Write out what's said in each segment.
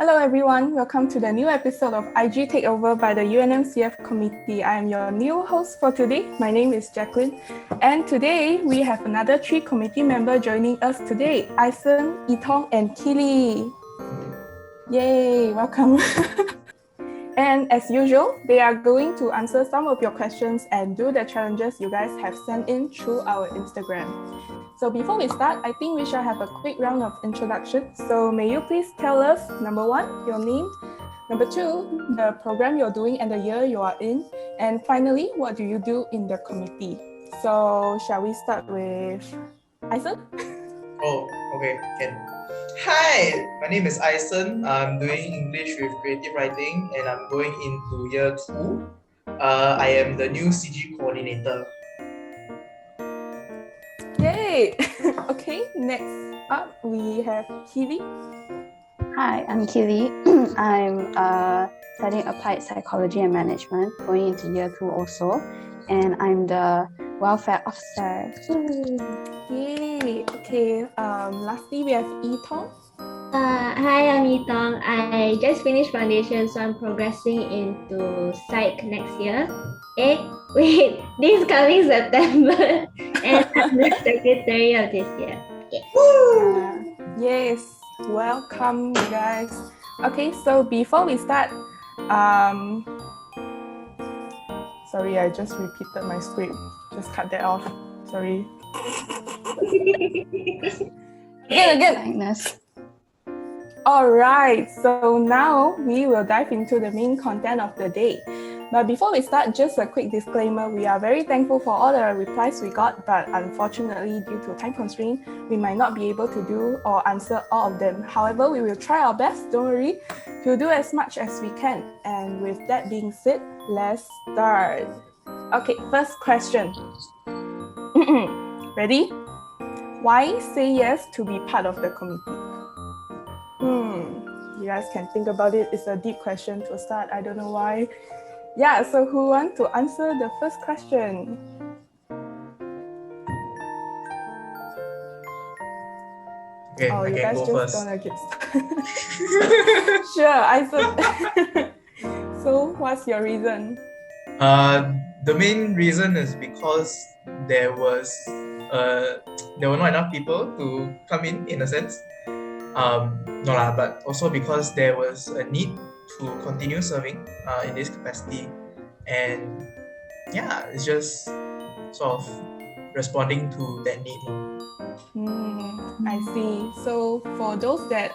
Hello everyone, welcome to the new episode of IG Takeover by the UNMCF Committee. I am your new host for today. My name is Jacqueline, and today we have another 3 committee members joining us today, Aisen, Itong, and Kili. Yay, welcome. And as usual, they are going to answer some of your questions and do the challenges you guys have sent in through our Instagram. So before we start, I think we shall have a quick round of introduction. So may you please tell us, number 1, your name, number 2, the program you're doing and the year you are in, and finally, what do you do in the committee? So shall we start with Aisen? Oh, okay, can. Hi, my name is Aisen. I'm doing English with creative writing and I'm going into year 2. I am the new CG coordinator. Yay! Okay, next up we have Kili. Hi, I'm Kili. I'm studying applied psychology and management, going into year 2 also, and I'm the welfare officer. Yay! Okay, lastly we have Itong. Hi, I'm Yitong. I just finished foundation, so I'm progressing into psych next year. This coming September, and I'm the secretary of this year. Yes, welcome you guys. Okay, so before we start, sorry, I just repeated my script. Just cut that off. Sorry. Again. Alright, so now we will dive into the main content of the day. But before we start, just a quick disclaimer. We are very thankful for all the replies we got, but unfortunately, due to time constraint, we might not be able to do or answer all of them. However, we will try our best, don't worry, to do as much as we can. And with that being said, let's start. Okay, first question. Ready? Why say yes to be part of the committee? You guys can think about it. It's a deep question to start. I don't know why. Yeah, so who wants to answer the first question? Okay, Oh, I you can guys go just first. gonna get started. Sure, I said. So, what's your reason? The main reason is because there were not enough people to come in a sense. No lah, but also because there was a need to continue serving in this capacity, and yeah, it's just sort of responding to that need. I see. So for those that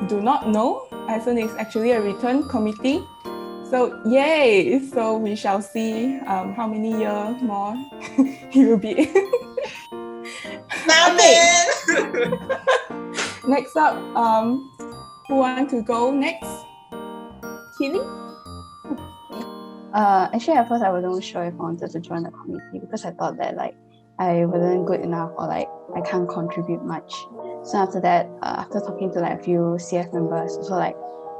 do not know, Aisen is actually a return committee. So yay! So we shall see how many years more he will be. Okay. Next up, who want to go next? Kili? Actually, at first I wasn't sure if I wanted to join the committee because I thought that I wasn't good enough or I can't contribute much. So after that, after talking to a few CF members, also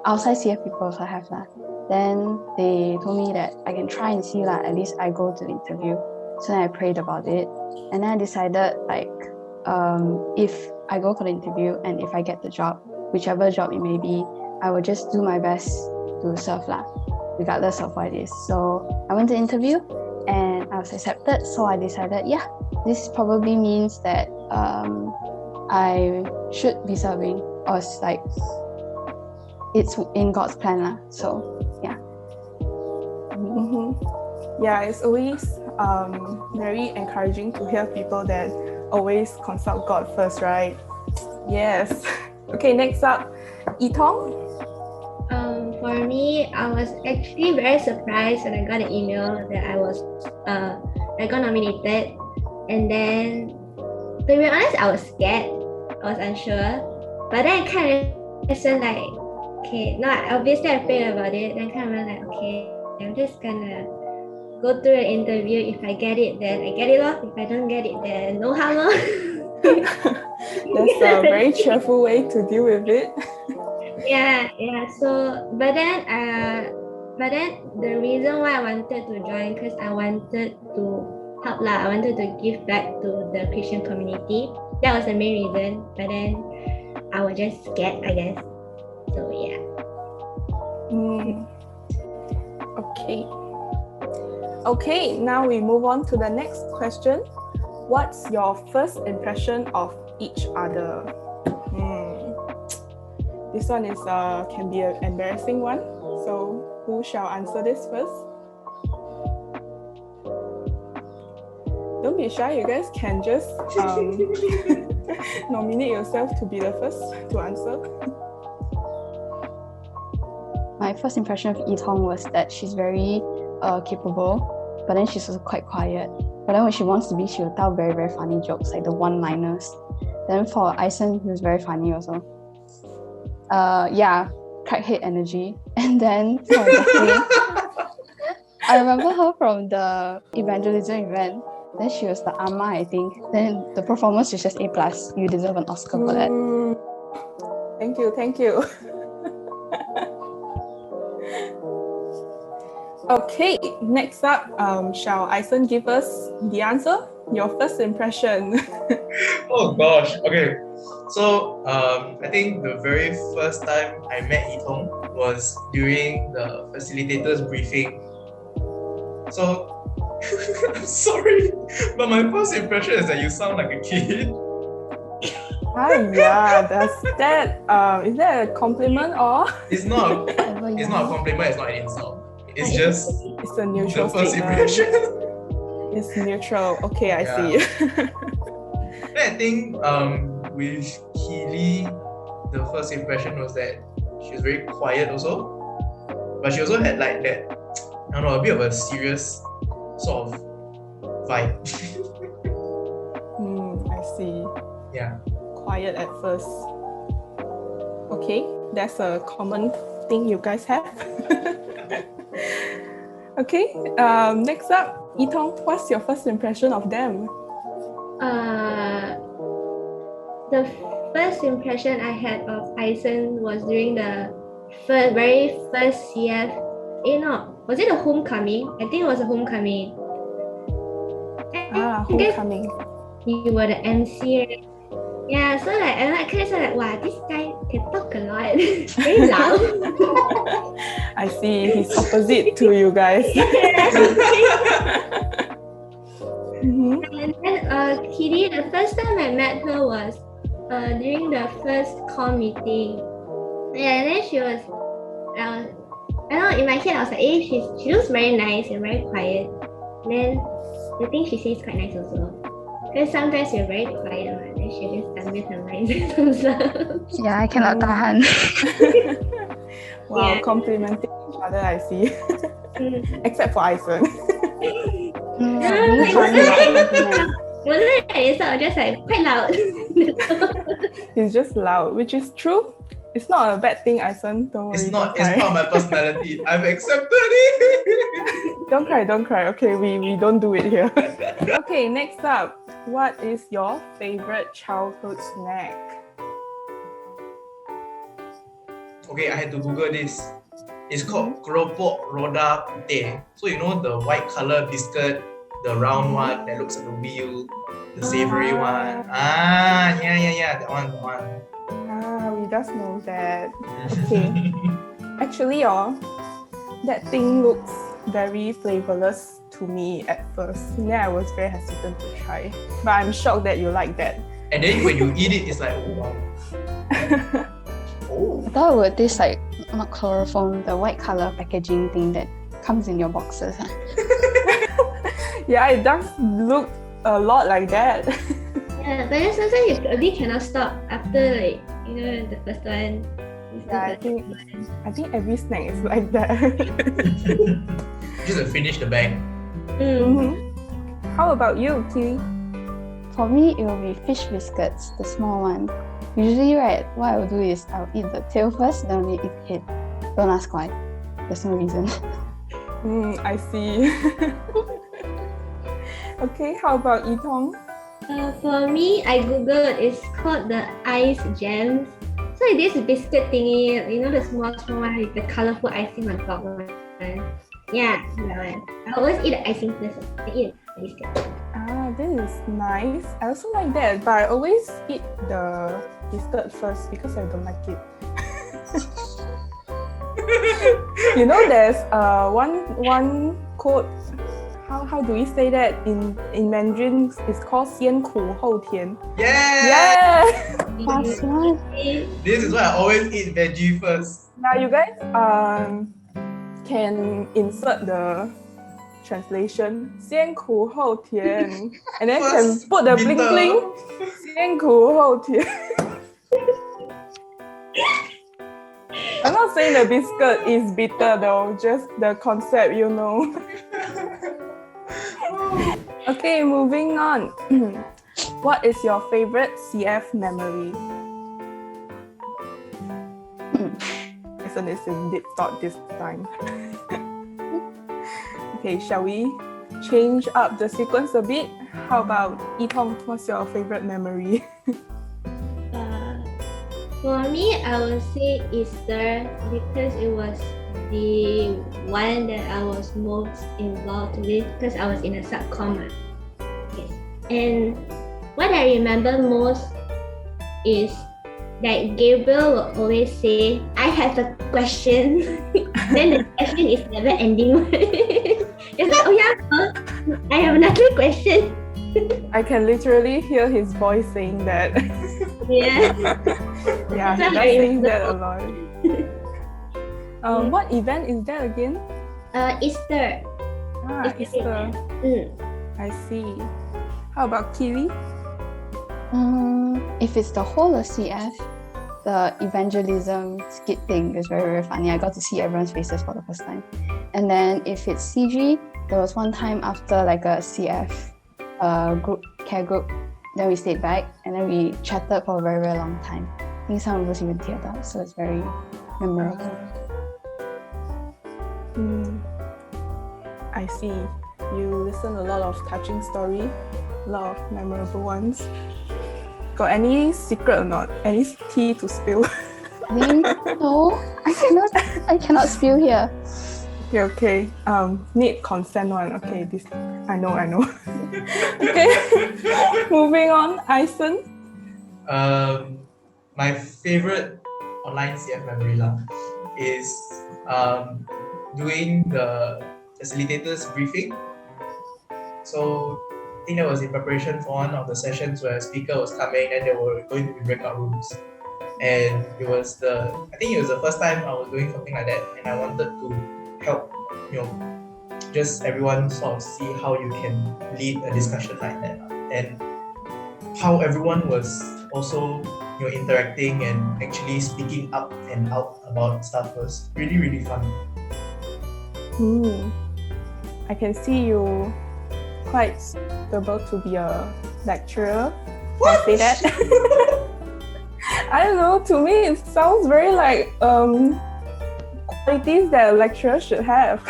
outside CF people also have that. Then they told me that I can try and see at least I go to the interview. So then I prayed about it, and then I decided if I go for the interview and if I get the job, whichever job it may be, I will just do my best to serve regardless of what it is. So I went to interview and I was accepted. So I decided, this probably means that I should be serving, or it's in God's plan. So yeah. Yeah, it's always very encouraging to hear people that always consult God first, right? Yes. Okay, next up, Itong. For me, I was actually very surprised when I got an email that I got nominated, and then to be honest, I was scared. I was unsure, but then I kind of listened obviously I prayed about it. Then kind of okay, I'm just gonna go through an interview. If I get it, then I get it off. If I don't get it, then no harm. That's a very cheerful way to deal with it. Yeah. So, but then the reason why I wanted to join, because I wanted to help I wanted to give back to the Christian community. That was the main reason. But then I was just scared, I guess. So yeah. Okay, now we move on to the next question. What's your first impression of each other? This one is can be an embarrassing one. So who shall answer this first? Don't be shy, you guys can just nominate yourself to be the first to answer. My first impression of Yitong was that she's very capable, but then she's also quite quiet. But then when she wants to be, she will tell very, very funny jokes, like the one-liners. Then for Aisen, he was very funny also. Crackhead energy. And then for Jacqueline, I remember her from the evangelism event. Then she was the Amma, I think. Then the performance was just A+. You deserve an Oscar for that. Thank you. Okay, next up, shall Aisen give us the answer? Your first impression. Oh gosh. Okay. So I think the very first time I met Yitong was during the facilitator's briefing. So I'm sorry, but my first impression is that you sound like a kid. Does that is that a compliment or? It's not. It's not a compliment. It's not an insult. It's just It's a neutral the first statement. impression. It's neutral. Okay, I Yeah. see. Then I think with Keely, the first impression was that she was very quiet also, but she also had like that, I don't know, a bit of a serious sort of vibe. I see. Yeah. Quiet at first. Okay, that's a common thing you guys have. Okay, next up, Yitong, what's your first impression of them? The first impression I had of Aisen was during the very first CF. Was it a homecoming? I think it was a homecoming. Homecoming. You were the MC, right? Yeah, so like I kind of like, wow, this guy can talk a lot. Very loud. I see, he's opposite to you guys. And then Kitty, the first time I met her was during the first Comm meeting. Yeah, and then she was, I don't know, in my head I was like, she looks very nice and very quiet. And then the thing she says is quite nice also. Because sometimes you're very quiet, and then she just done with her lines and some stuff. Yeah, I cannot tahan. Wow, Yeah. complimenting each other, I see. Except for Aisen. Wasn't it an insult, just like quite loud. He's just loud, which is true. It's not a bad thing, Aisen. Don't worry. It's not. don't It's cry. not my personality. I've accepted it. Don't cry. Okay, we don't do it here. Okay, next up. What is your favorite childhood snack? Okay, I had to Google this. It's called keropok roda putih. So you know the white color biscuit, the round one that looks like a wheel, the savory one. Yeah, that one. We just know that. Okay. Actually, that thing looks very flavorless to me at first. Then I was very hesitant to try. But I'm shocked that you like that. And then when you eat it, it's like, oh wow. I thought it would taste like, not chloroform, the white color packaging thing that comes in your boxes. Yeah, it does look a lot like that. Yeah, but then sometimes you really cannot stop after the first one. Yeah, I think every snack is like that. Just to finish the bag. How about you, Kili? For me, it will be fish biscuits, the small one. Usually, right, what I will do is I'll eat the tail first, then I'll eat the head. Don't ask why. There's no reason. I see. Okay, how about Yitong? For me, I googled. It's called the ice gems. So it is biscuit thingy, the small one with the colorful icing on top one. Yeah, that one. I always eat the icing first. I eat the biscuit. This is nice. I also like that, but I always eat the biscuit first because I don't like it. You know, there's one quote. How do we say that in Mandarin? It's called 先苦后甜. Yeah! Last one. This is why I always eat veggie first. Now you guys can insert the translation 先苦后甜 and then can First, put the bitter. bling bling 先苦后甜. I'm not saying the biscuit is bitter though, just the concept, you know. Okay, moving on. What is your favorite CF memory? Isn't this in deep thought this time? Okay, shall we change up the sequence a bit? How about Yitong? What's your favorite memory? For me, I would say Easter because it was the one that I was most involved with because I was in a subcomm. Yes. And what I remember most is that Gabriel will always say, I have a question. Then the question is never ending. It's like, oh yeah, I have another question. I can literally hear his voice saying that. Yeah. Yeah, he does say that a lot. What event is that again? Easter. Easter. I see. How about Kili? If it's the whole of CF, the evangelism skit thing is very, very funny. I got to see everyone's faces for the first time. And then if it's CG, there was one time after like a CF care group, then we stayed back and then we chatted for a very, very long time. I think some of us even teared up, so it's very memorable. I see. You listen a lot of touching story, a lot of memorable ones. Got any secret or not? Any tea to spill? No, I cannot spill here. Okay. Need consent one. Okay, this I know. Okay. Moving on, Ison. My favorite online CF memory is doing the facilitator's briefing. So I think that was in preparation for one of the sessions where a speaker was coming and they were going to be breakout rooms. And I think it was the first time I was doing something like that, and I wanted to help, just everyone sort of see how you can lead a discussion like that. And how everyone was also interacting and actually speaking up and out about stuff was really, really fun. I can see you quite able to be a lecturer. What? Can I say that? I don't know, to me it sounds very like qualities that a lecturer should have.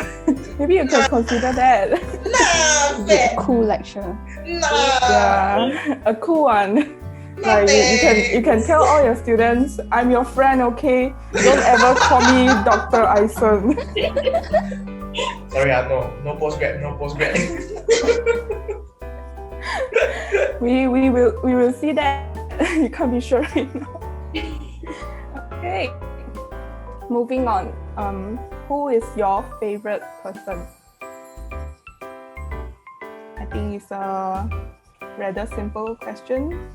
Maybe you can consider that. It's a cool lecturer. Yeah, a cool one. Like you can tell all your students, I'm your friend, okay? Don't ever call me Dr. Ison. Sorry, no postgrad. We will see that. You can't be sure right now. Okay. Moving on. Who is your favorite person? I think it's a rather simple question.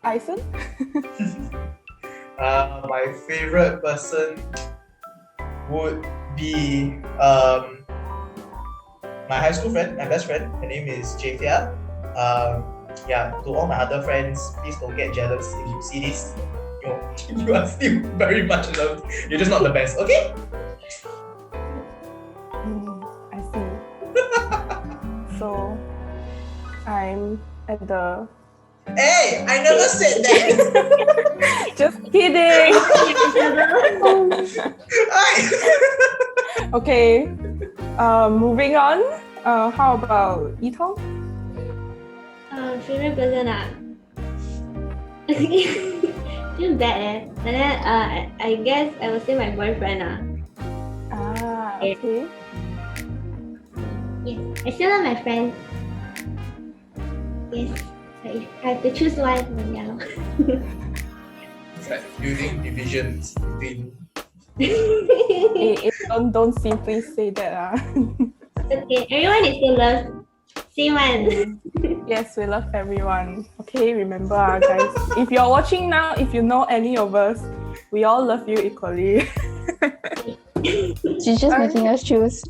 Ison? My favorite person would be my high school friend, my best friend. Her name is Jafia. To all my other friends, please don't get jealous if you see this. You are still very much loved. You're just not the best, okay? I see. So, I'm at the... Hey, I never said that! Just kidding! Okay, moving on. How about Yitong? Favorite person feel bad but then I guess I would say my boyfriend Okay. Yes, I still love my friends. Yes, but if I have to choose one, yeah. like building divisions between. Don't simply say that. Okay, everyone is still loved. Same one. Yes, we love everyone. Okay, remember, guys. If you're watching now, if you know any of us, we all love you equally. She's just making us choose.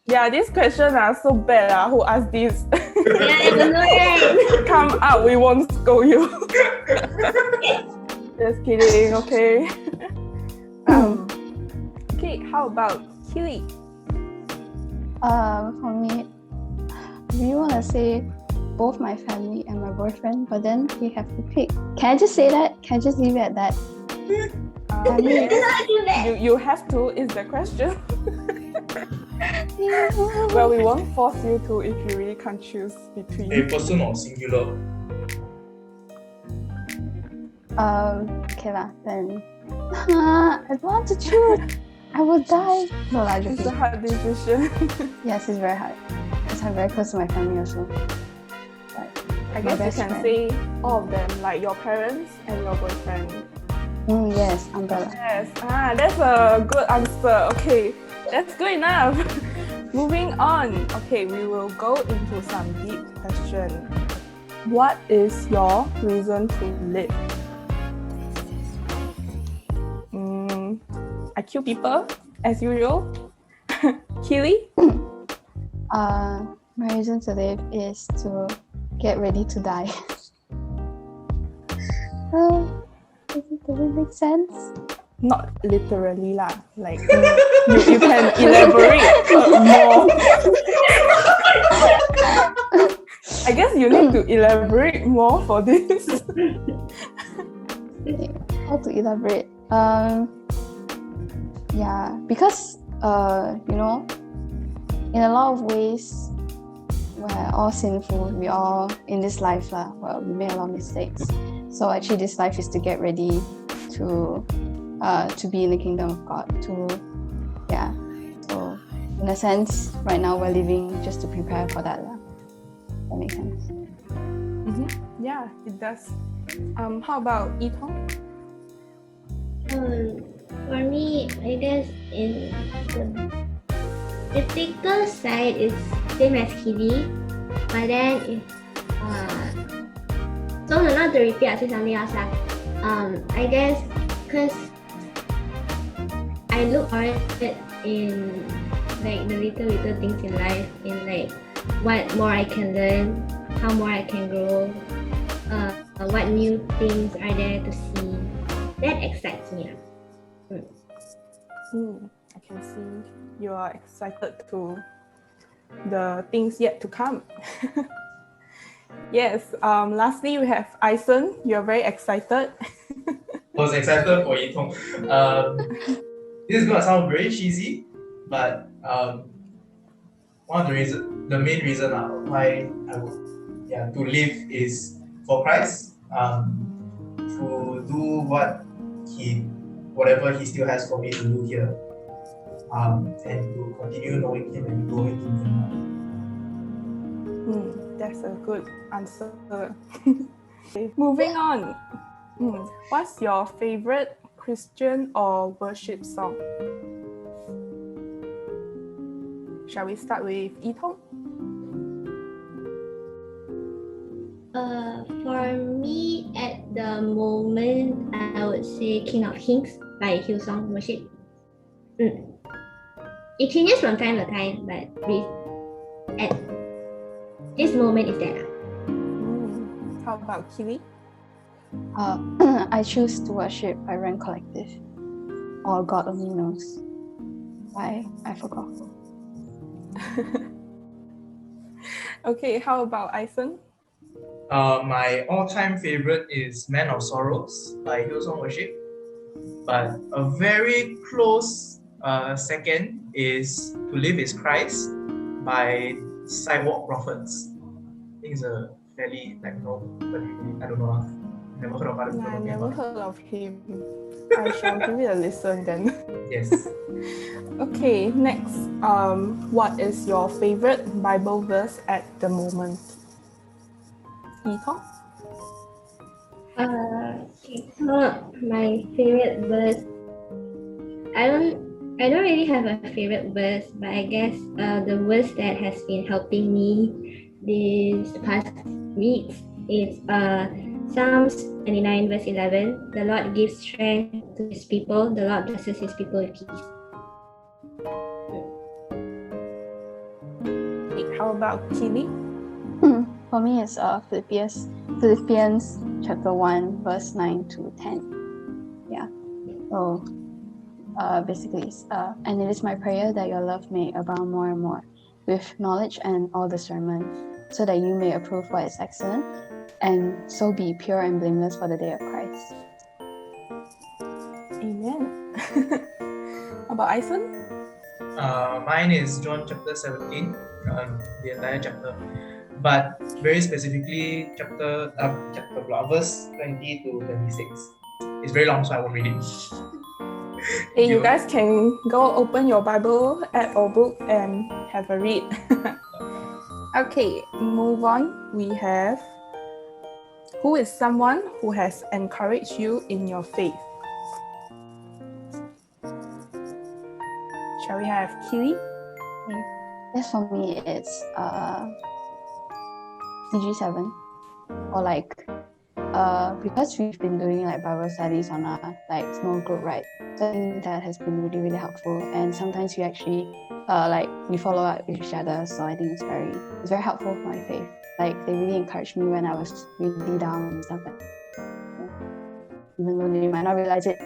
Yeah, these questions are so bad. Who asked this? Yeah, I don't know, right? Come up, we won't scold you. Just kidding, okay? Okay, how about Keely? For me, we want to say both my family and my boyfriend, but then we have to pick. Can I just say that? Can I just leave it at that? You have to, is the question. Well, we won't force you to if you really can't choose between. A person or singular? Okay lah, then. I don't want to choose. I will die. No lah, It's a hard decision. Yes, it's very hard. Because I'm very close to my family also. But I my guess you best can friend. say all of them, like your parents and your boyfriend. Yes, umbrella. Yes, that's a good answer. Okay, that's good enough. Moving on. Okay, we will go into some deep question. What is your reason to live? I kill people as usual. Keely? My reason to live is to get ready to die. Does it make sense? Not literally lah. Like you can elaborate more. I guess you need to elaborate more for this. How to elaborate? Yeah, because you know, in a lot of ways, we're all sinful. We all in this life lah. Well, we made a lot of mistakes. So actually, this life is to get ready to be in the kingdom of God. So in a sense, right now we're living just to prepare for that lah. That makes sense. Yeah, it does. How about Yitong? For me, I guess in the ethical side is same as Kiwi, but then if so not to repeat, I say something else lah. I guess because I look for it in like the little things in life, in like what more I can learn, how more I can grow, what new things are there to see. That excites me. I can see you are excited to the things yet to come. Yes. Lastly, we have Ison. You're very excited. I was excited for Yitong. This is gonna sound very cheesy, but one of the main reason why I would to live is for Christ. To do whatever he still has for me to do here. And to continue knowing him and growing in him. That's a good answer. Okay, moving on. What's your favorite Christian or worship song? Shall we start with Yitong? For me, at the moment, I would say King of Kings by Hillsong Worship. It changes from time to time, but at this moment is that. How about Kiwi? I choose to worship by Rank Collective, or God Only Knows. Why? I forgot. Okay, how about Ison? My all-time favorite is Man of Sorrows by Hillsong Worship. But a very close second is To Live is Christ by Sidewalk Prophets. I think it's a fairly I don't know. Never heard of other people. I never heard of him. I shall give it a listen then. Yes. Okay, next. What is your favorite Bible verse at the moment? Yitong? My favorite verse. I don't really have a favorite verse, but I guess the verse that has been helping me these past weeks is Psalms 29 verse 11. The Lord gives strength to his people, the Lord blesses his people with peace. How about Keely? For me, it's Philippians chapter 1, verse 9 to 10. Yeah. So basically, and it is my prayer that your love may abound more and more with knowledge and all discernment, so that you may approve what is excellent, and so be pure and blameless for the day of Christ. Amen. How about Ison? Mine is John chapter 17, the entire chapter. But very specifically, verse 20 to 26. It's very long, so I won't read it. Hey, you guys can go open your Bible app or book and have a read. Okay, move on. We have, who is someone who has encouraged you in your faith? Shall we have Keely? Yes, for me, it's CG7, or like because we've been doing like Bible studies on a like small group, right? So I think that has been really, really helpful. And sometimes we actually we follow up with each other. So I think it's very helpful for my faith. Like they really encouraged me when I was really down and stuff like that. Yeah. Even though they might not realize it.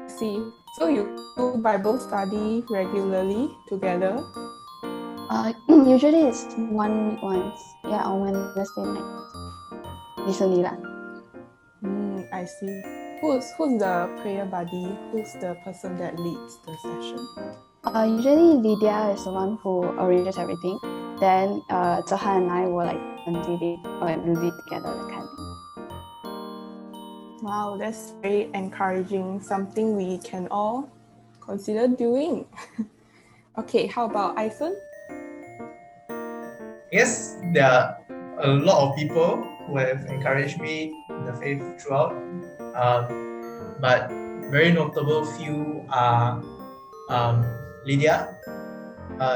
See, so you do Bible study regularly together? Usually it's 1 week once. Yeah, on Wednesday night. Recently lah. I see. Who's the prayer buddy? Who's the person that leads the session? Usually Lydia is the one who arranges everything. Then Zaha and I will like lead it or like lead together, that kind of thing. Wow, that's very encouraging. Something we can all consider doing. Okay, how about Ison? Yes, there are a lot of people who have encouraged me in the faith throughout. But very notable few are Lydia,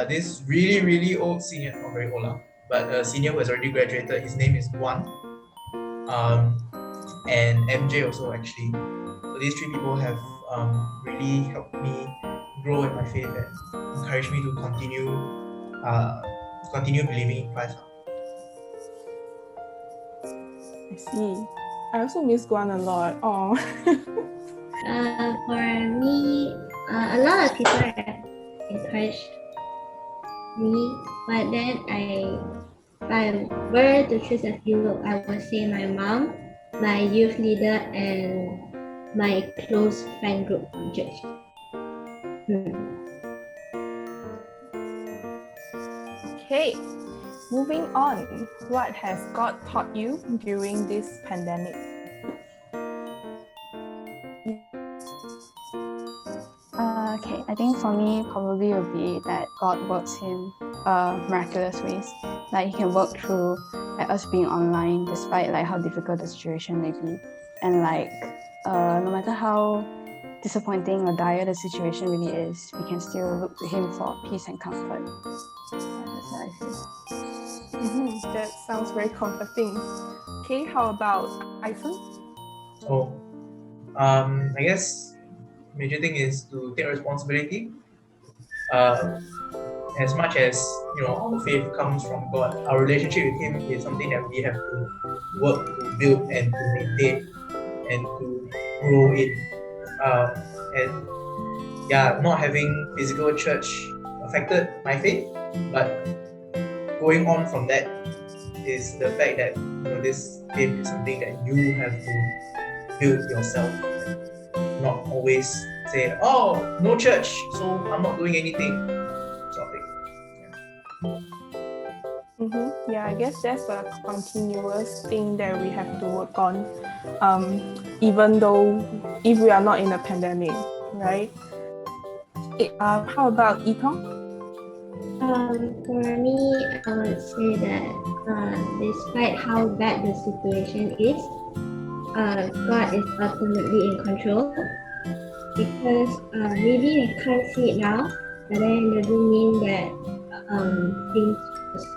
this really, really old senior, not very old, but a senior who has already graduated. His name is Guan. And MJ also actually. So these three people have really helped me grow in my faith and encouraged me to continue believing in Christ. I see. I also miss Guan a lot. Oh. For me, a lot of people have encouraged me, but then if I were to choose a few, I would say my mom, my youth leader, and my close friend group from church. Okay, moving on. What has God taught you during this pandemic? Okay, I think for me probably would be that God works in miraculous ways. Like He can work through like us being online despite like how difficult the situation may be, and like no matter how disappointing or dire the situation really is, we can still look to Him for peace and comfort. That's what I feel. That sounds very comforting. Okay, how about Ison? So, I guess major thing is to take responsibility. As much as our faith comes from God, our relationship with Him is something that we have to work to build and to maintain and to grow in. And not having physical church affected my faith, but going on from that is the fact that this faith is something that you have to build yourself, not always say, oh, no church, so I'm not doing anything, sort of thing. Yeah, I guess that's a continuous thing that we have to work on, even though if we are not in a pandemic, right? How about Itong? For me, I would say that despite how bad the situation is, God is ultimately in control. Because maybe we can't see it now, but then it doesn't mean that things just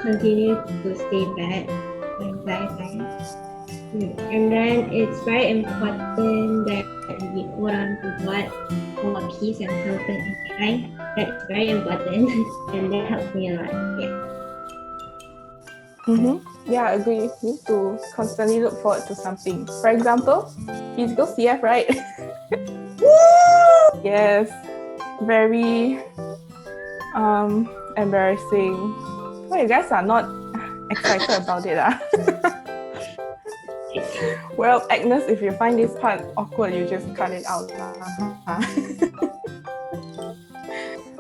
continue to stay bad the entire time. And then it's very important that we hold on to God for peace and comfort in time. That's very important, and that helps me a lot. Yeah. Yeah, I agree. We need to constantly look forward to something. For example, physical CF, right? Yes, very embarrassing. Well, you guys are not excited about it, ah? Well, Agnes, if you find this part awkward, you just cut it out.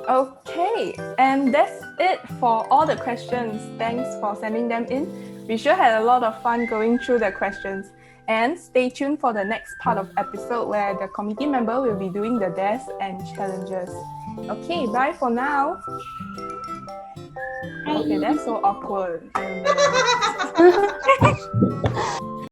Okay, and that's it for all the questions. Thanks for sending them in. We sure had a lot of fun going through the questions. And stay tuned for the next part of episode where the committee member will be doing the dares and challenges. Okay, bye for now. Okay, that's so awkward. I don't know.